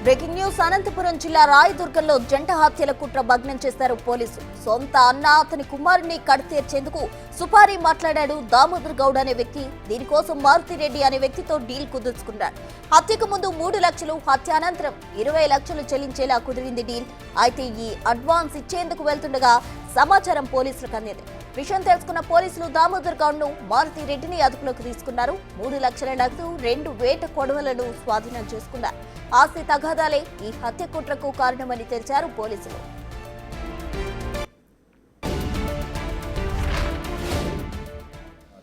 Breaking news Anantapuram జిల్లా రాయదుర్గంలో జంట హత్యల కుట్ర భగ్నం చేశారు పోలీసులు. సొంత అన్న అతని కుమారుని కడతీర్చేందుకు సుపారీ మాట్లాడాడు దామోదర్ గౌడ్ అనే వ్యక్తి. దీనికోసం మారుతిరెడ్డి అనే వ్యక్తితో డీల్ కుదుర్చుకున్నాడు. హత్యకు ముందు 3 లక్షలు, హత్య అనంతరం 20 లక్షలు చెల్లించేలా కుదిరింది డీల్. అయితే ఈ అడ్వాన్స్ ఇచ్చేందుకు వెళ్తుండగా సమాచారం పోలీసులకు అందింది. విషయం తెలుసుకున్న పోలీసులు దామోదర్ గౌడ్ ను మారుతిరెడ్డిని అదుపులోకి తీసుకున్నారు. 3 లక్షల నగదు, 2 వేట కొడవలను స్వాధీనం చేసుకున్నారు. ఆస్తి తగాదాలే ఈ హత్య కుట్రకు కారణమని తెలిపారు పోలీసులు.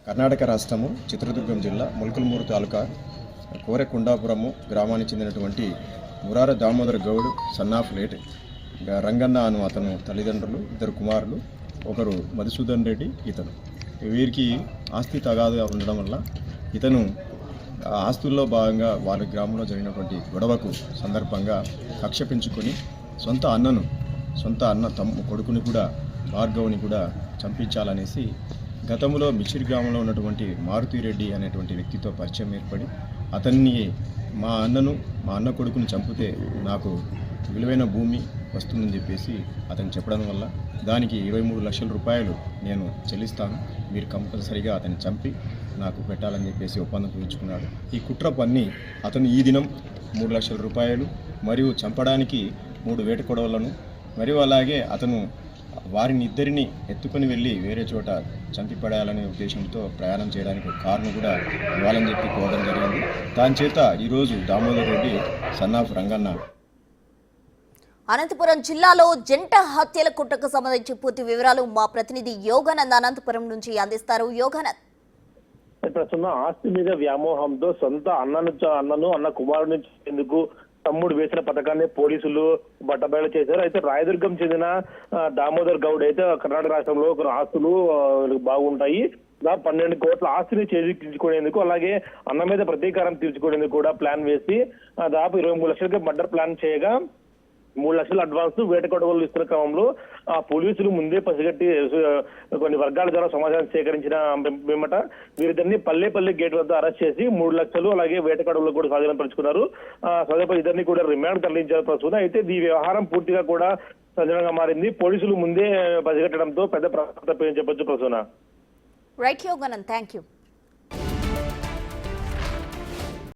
కర్ణాటక రాష్ట్రము చిత్రదుర్గం జిల్లా ముల్కల్మూరు తాలూకా కోరెకొండాపురము గ్రామానికి చెందినటువంటి మురార దామోదర్ గౌడ్ సన్నాఫ్ లేట్ రంగన్న అను అతను తల్లిదండ్రులు, 2 కుమారులు, ఒకరు మధుసూదన్ రెడ్డి. ఇతను వీరికి ఆస్తి తగాదుగా ఉండడం వల్ల ఇతను ఆస్తుల్లో భాగంగా వారి గ్రామంలో జరిగినటువంటి గొడవకు సందర్భంగా కక్ష పెంచుకొని సొంత అన్న కొడుకుని కూడా భార్గవుని కూడా చంపించాలనేసి గతంలో మిచిరి గ్రామంలో ఉన్నటువంటి మారుతిరెడ్డి అనేటువంటి వ్యక్తితో పరిచయం ఏర్పడి అతన్ని మా అన్న కొడుకుని చంపితే నాకు విలువైన భూమి వస్తుందని చెప్పేసి అతను చెప్పడం వల్ల దానికి 23 లక్షల రూపాయలు నేను చెల్లిస్తాను, మీరు కంపల్సరీగా అతన్ని చంపి నాకు పెట్టాలని చెప్పేసి ఒప్పందం కుదుర్చుకున్నాడు. ఈ కుట్ర పన్ని అతను ఈ దినం 3 లక్షల రూపాయలు మరియు చంపడానికి 3 వేట కొడవలను మరియు అలాగే అతను వారిని ఇద్దరిని ఎత్తుకొని వెళ్ళి వేరే చోట చంపిపడేయాలనే ఉద్దేశంతో ప్రయాణం చేయడానికి కారును కూడా ఇవ్వాలని చెప్పి కోరడం జరిగింది. దాని చేత ఈరోజు దామోదర్ రెడ్డి సన్నాఫ్ రంగన్న. అనంతపురం జిల్లాలో జంట హత్యల కుట్రకు సంబంధించి పూర్తి వివరాలు మా ప్రతినిధి యోగానంద్ అనంతపురం నుంచి అందిస్తారు. యోగానంద్, ప్రస్తుతం ఆస్తి మీద వ్యామోహంతో సొంత అన్న కుమారుని ఎందుకు తమ్ముడు వేసిన పథకాన్ని పోలీసులు బట్టబయలు చేశారు. అయితే రాయదుర్గం చెందిన దామోదర్ గౌడ్ అయితే కర్ణాటక రాష్ట్రంలో ఆస్తులు బాగుంటాయి. 12 కోట్ల ఆస్తిని చేజిక్కించుకునేందుకు, అలాగే అన్న మీద ప్రతీకారం తీర్చుకునేందుకు కూడా ప్లాన్ వేసి దాదాపు 23 లక్షలకి మర్డర్ ప్లాన్ చేయగా 3 లక్షల అడ్వాన్స్ వేట కొడవలు ఇస్తున్న క్రమంలో పోలీసులు ముందే పసిగట్టి కొన్ని వర్గాల ద్వారా సమాచారం సేకరించిన పిమ్మట వీరిద్దరిని పల్లె గేట్ వద్ద అరెస్ట్ చేసి 3 లక్షలు అలాగే వేట కొడవలు కూడా స్వాధీనం పరుచుకున్నారు. సదపై ఇద్దరిని కూడా రిమాండ్ తరలించారు ప్రస్తుతం. అయితే ఈ వ్యవహారం పూర్తిగా కూడా సంచలనంగా మారింది. పోలీసులు ముందే పసిగట్టడంతో పెద్ద ప్రమాదం చెప్పొచ్చు ప్రస్తుతం. Right Yoganand, thank you.